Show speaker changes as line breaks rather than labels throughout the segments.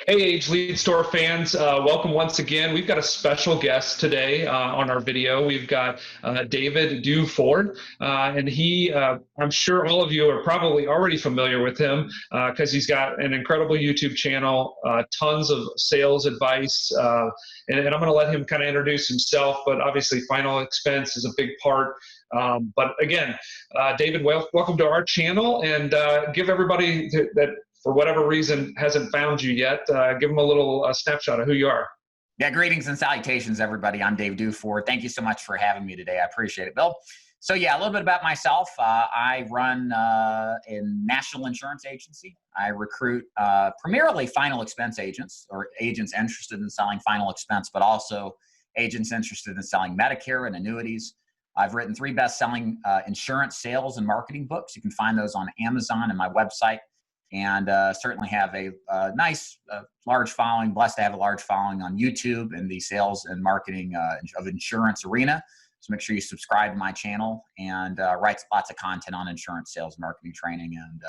Hey, Age Lead Store fans, welcome once again. We've got a special guest today on our video. We've got David Duford, and I'm sure all of you are probably already familiar with him because he's got an incredible YouTube channel, tons of sales advice, and I'm going to let him kind of introduce himself, but obviously final expense is a big part. But again, David, welcome to our channel, and give everybody that for whatever reason hasn't found you yet, give them a little snapshot of who you are.
Yeah, greetings and salutations, everybody. I'm Dave Duford. Thank you so much for having me today. I appreciate it, Bill. So yeah, a little bit about myself. I run a national insurance agency. I recruit primarily final expense agents, or agents interested in selling final expense, but also agents interested in selling Medicare and annuities. I've written 3 best-selling insurance sales and marketing books. You can find those on Amazon and my website. And certainly have a nice, large following, blessed to have a large following on YouTube in the sales and marketing of insurance arena. So make sure you subscribe to my channel, and write lots of content on insurance sales, marketing, training. And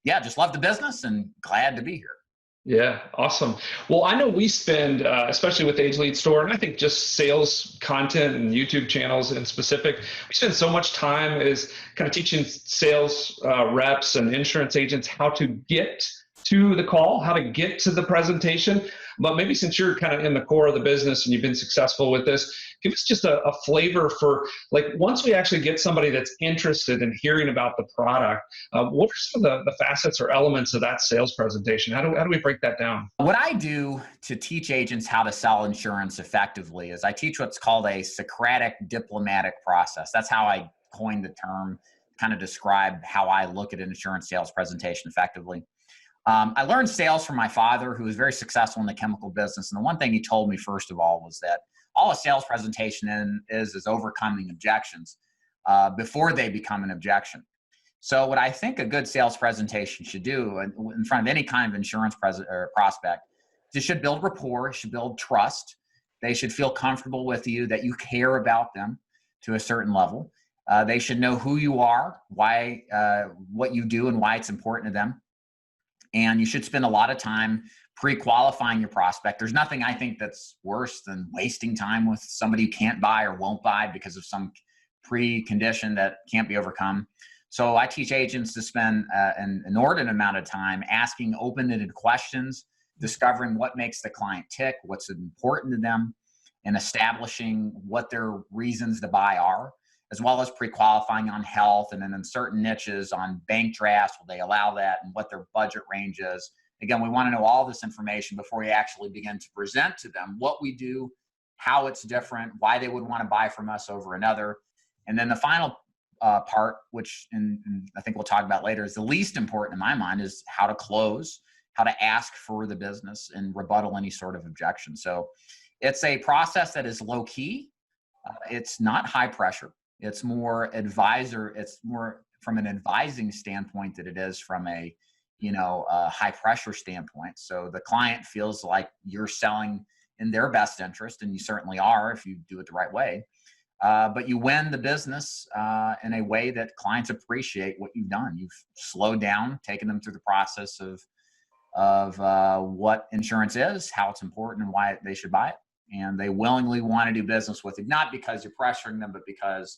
yeah, just love the business and glad to be here.
Yeah, awesome. Well, I know we spend, especially with Age Lead Store, and I think just sales content and YouTube channels in specific, we spend so much time is kind of teaching sales reps and insurance agents how to get to the call, how to get to the presentation. But maybe since you're kind of in the core of the business and you've been successful with this, give us just a flavor for, like, once we actually get somebody that's interested in hearing about the product, what are some of the facets or elements of that sales presentation? How do we break that down?
What I do to teach agents how to sell insurance effectively is I teach what's called a Socratic diplomatic process. That's how I coined the term, kind of describe how I look at an insurance sales presentation effectively. I learned sales from my father, who was very successful in the chemical business. And the one thing he told me, first of all, was that all a sales presentation is overcoming objections before they become an objection. So what I think a good sales presentation should do in front of any kind of insurance prospect, it should build rapport, it should build trust. They should feel comfortable with you, that you care about them to a certain level. They should know who you are, why, what you do, and why it's important to them. And you should spend a lot of time pre-qualifying your prospect. There's nothing I think that's worse than wasting time with somebody who can't buy or won't buy because of some precondition that can't be overcome. So I teach agents to spend an inordinate amount of time asking open-ended questions, discovering what makes the client tick, what's important to them, and establishing what their reasons to buy are, as well as pre-qualifying on health, and then in certain niches on bank drafts, will they allow that, and what their budget range is. Again, we want to know all this information before we actually begin to present to them what we do, how it's different, why they would want to buy from us over another. And then the final part, which I think we'll talk about later, is the least important in my mind, is how to close, how to ask for the business and rebuttal any sort of objection. So it's a process that is low key. It's not high pressure. It's more it's more from an advising standpoint than it is from a high pressure standpoint. So the client feels like you're selling in their best interest, and you certainly are if you do it the right way. But you win the business in a way that clients appreciate what you've done. You've slowed down, taken them through the process of what insurance is, how it's important, and why they should buy it. And they willingly want to do business with you, not because you're pressuring them, but because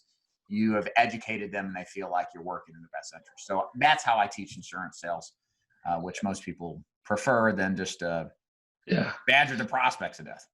you have educated them and they feel like you're working in the best interest. So that's how I teach insurance sales, which most people prefer than just badger the prospects to death.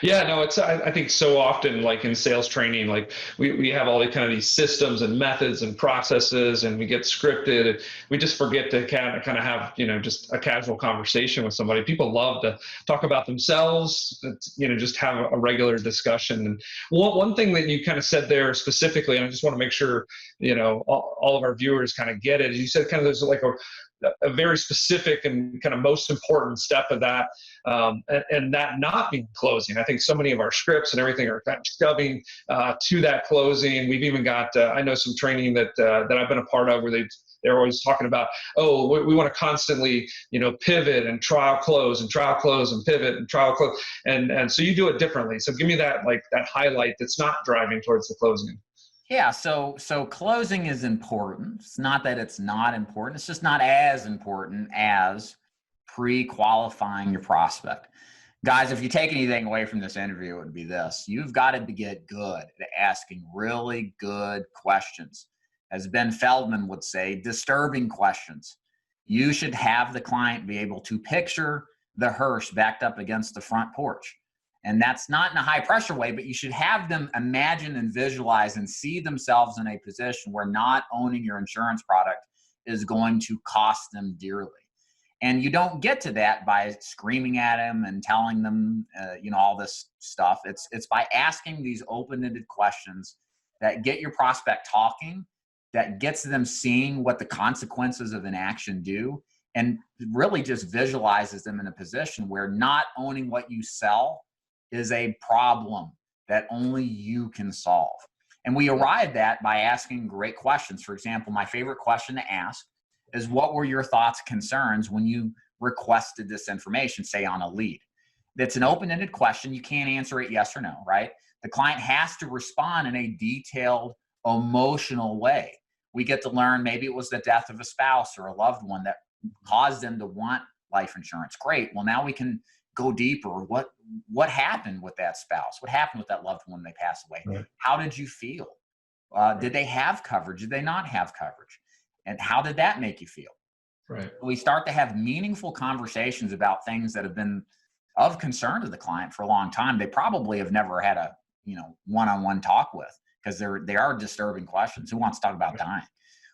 Yeah, no, I think so often, like in sales training, like we have all the kind of these systems and methods and processes, and we get scripted, and we just forget to kind of have, just a casual conversation with somebody. People love to talk about themselves, just have a regular discussion. And one thing that you kind of said there specifically, and I just want to make sure, all of our viewers kind of get it, is you said kind of there's like a very specific and kind of most important step of that, and that not being closing. I think so many of our scripts and everything are kind of shoving to that closing. We've even got, I know some training that I've been a part of where they're always talking about, we want to constantly, pivot and trial close and pivot and trial close. And so you do it differently. So give me that highlight that's not driving towards the closing.
Yeah, so closing is important. It's not that it's not important. It's just not as important as pre-qualifying your prospect. Guys, if you take anything away from this interview, it would be this. You've got to get good at asking really good questions. As Ben Feldman would say, disturbing questions. You should have the client be able to picture the hearse backed up against the front porch. And that's not in a high pressure way, but you should have them imagine and visualize and see themselves in a position where not owning your insurance product is going to cost them dearly. And you don't get to that by screaming at them and telling them, all this stuff. It's by asking these open-ended questions that get your prospect talking, that gets them seeing what the consequences of an action do, and really just visualizes them in a position where not owning what you sell is a problem that only you can solve. And we arrive at by asking great questions. For example, my favorite question to ask is, what were your thoughts, concerns when you requested this information, say on a lead? That's an open-ended question. You can't answer it yes or no, right? The client has to respond in a detailed, emotional way. We get to learn maybe it was the death of a spouse or a loved one that caused them to want life insurance. Great. Well, now we can go deeper. What happened with that spouse? What happened with that loved one when they passed away?
Right.
How did you feel? Did they have coverage? Did they not have coverage? And how did that make you feel?
Right.
We start to have meaningful conversations about things that have been of concern to the client for a long time. They probably have never had a one-on-one talk with, because they are disturbing questions. Who wants to talk about dying?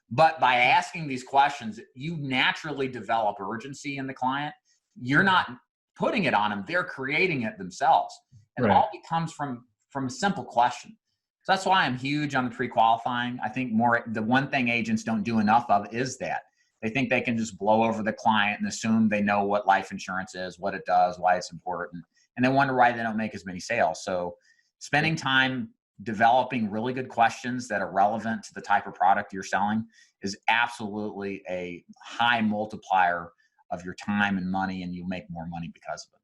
But by asking these questions, you naturally develop urgency in the client. You're not putting it on them; they're creating it themselves. And it all comes from a simple question. So that's why I'm huge on the pre-qualifying. I think the one thing agents don't do enough of is that. They think they can just blow over the client and assume they know what life insurance is, what it does, why it's important, and they wonder why they don't make as many sales. So spending time developing really good questions that are relevant to the type of product you're selling is absolutely a high multiplier of your time and money, and you'll make more money because of it.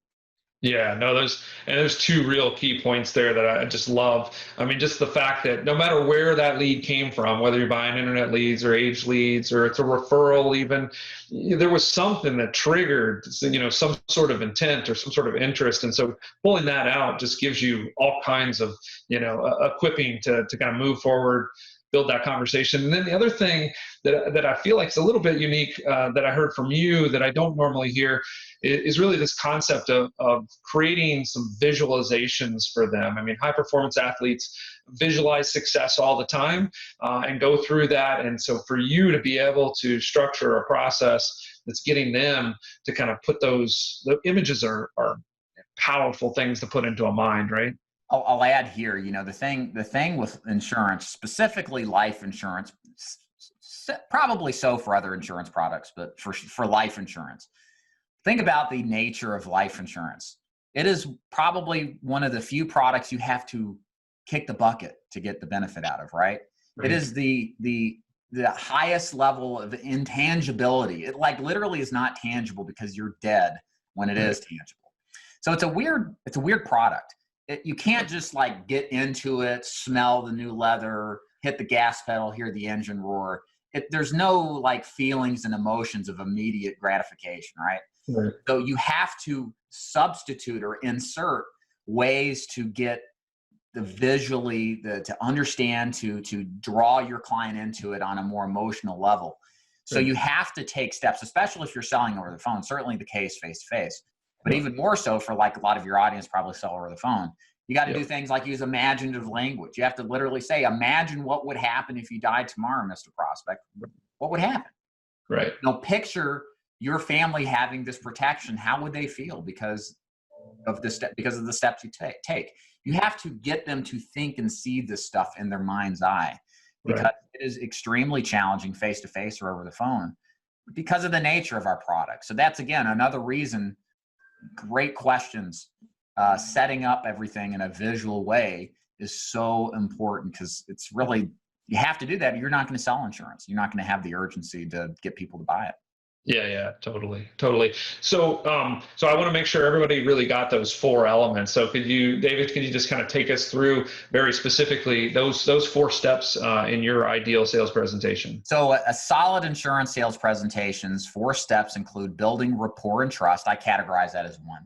Yeah, no, there's two real key points there that I just love. I mean, just the fact that no matter where that lead came from, whether you're buying internet leads or age leads, or it's a referral even, there was something that triggered, some sort of intent or some sort of interest. And so pulling that out just gives you all kinds of, equipping to kind of move forward, build that conversation. And then the other thing that I feel like is a little bit unique that I heard from you that I don't normally hear is really this concept of creating some visualizations for them. I mean, high performance athletes visualize success all the time and go through that. And so for you to be able to structure a process that's getting them to kind of put the images are powerful things to put into a mind, right?
I'll add here, the thing with insurance, specifically life insurance, probably so for other insurance products, but for life insurance, think about the nature of life insurance. It is probably one of the few products you have to kick the bucket to get the benefit out of, right? It is the highest level of intangibility. It literally is not tangible because you're dead when it is tangible. So it's a weird product. You can't just get into it, smell the new leather, hit the gas pedal, hear the engine roar. There's no feelings and emotions of immediate gratification, right? Right. So you have to substitute or insert ways to get to understand, to draw your client into it on a more emotional level. So you have to take steps, especially if you're selling over the phone, certainly the case face-to-face, but even more so for a lot of your audience probably sell over the phone. You got to do things like use imaginative language. You have to literally say, imagine what would happen if you died tomorrow, Mr. Prospect. What would happen?
Right.
Picture your family having this protection. How would they feel because of the steps you take? You have to get them to think and see this stuff in their mind's eye, because it is extremely challenging face-to-face or over the phone because of the nature of our product. So that's, again, another reason. Great questions. Setting up everything in a visual way is so important, because it's really, you have to do that. You're not going to sell insurance. You're not going to have the urgency to get people to buy it.
Yeah, yeah, totally, totally. So I want to make sure everybody really got those four elements. So David, could you just kind of take us through very specifically those four steps in your ideal sales presentation?
So a solid insurance sales presentation's 4 steps include building rapport and trust. I categorize that as one.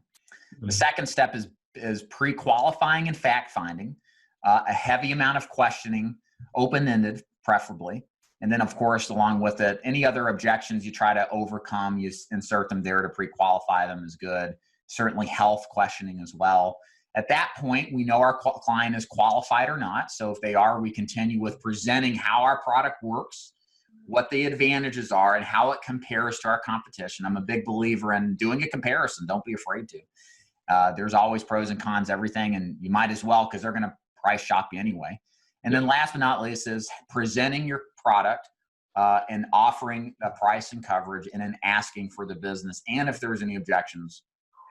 The second step is pre-qualifying and fact-finding, a heavy amount of questioning, open-ended preferably. And then, of course, along with it, any other objections you try to overcome, you insert them there to pre-qualify them is good. Certainly health questioning as well. At that point, we know our client is qualified or not. So if they are, we continue with presenting how our product works, what the advantages are, and how it compares to our competition. I'm a big believer in doing a comparison. Don't be afraid to. There's always pros and cons, everything, and you might as well, because they're going to price shop you anyway. And then last but not least is presenting your product and offering a price and coverage, and then asking for the business. And if there's any objections,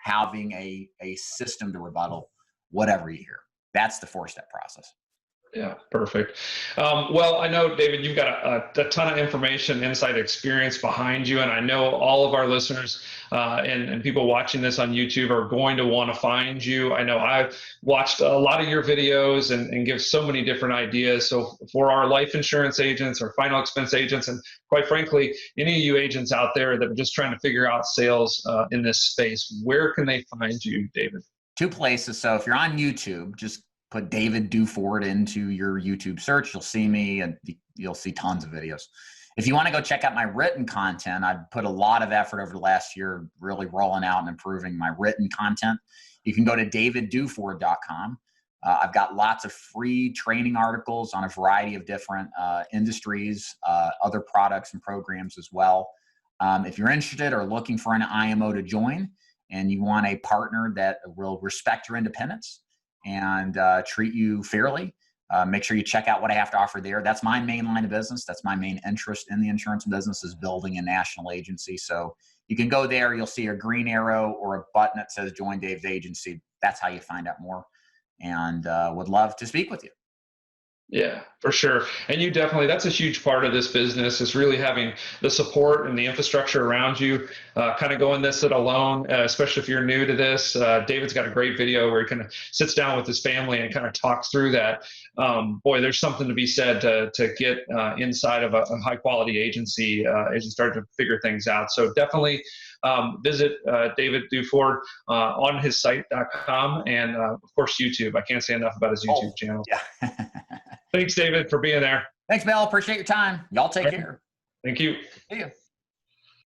having a system to rebuttal whatever you hear. That's the 4-step process.
Yeah, perfect. Well, I know, David, you've got a ton of information, insight, experience behind you, and I know all of our listeners and people watching this on YouTube are going to want to find you. I know I've watched a lot of your videos and give so many different ideas. So for our life insurance agents or final expense agents, and quite frankly, any of you agents out there that are just trying to figure out sales in this space, where can they find you, David?
2 places. So if you're on YouTube, just put David Duford into your YouTube search. You'll see me, and you'll see tons of videos. If you want to go check out my written content, I've put a lot of effort over the last year really rolling out and improving my written content. You can go to davidduford.com. I've got lots of free training articles on a variety of different industries, other products and programs as well. If you're interested or looking for an IMO to join, and you want a partner that will respect your independence and treat you fairly, make sure you check out what I have to offer there. That's my main line of business. That's my main interest in the insurance business, is building a national agency. So you can go there. You'll see a green arrow or a button that says Join Dave's Agency. That's how you find out more, and would love to speak with you.
Yeah, for sure. And you definitely, that's a huge part of this business, is really having the support and the infrastructure around you. Kind of going this it alone, especially if you're new to this. David's got a great video where he kind of sits down with his family and kind of talks through that. Boy, there's something to be said to get inside of a high quality agency as you start to figure things out. So definitely visit David Duford on his site.com, and of course YouTube. I can't say enough about his YouTube channel.
Yeah.
Thanks, David, for being there.
Thanks, Mel. Appreciate your time. Y'all take care.
Thank you.
See you.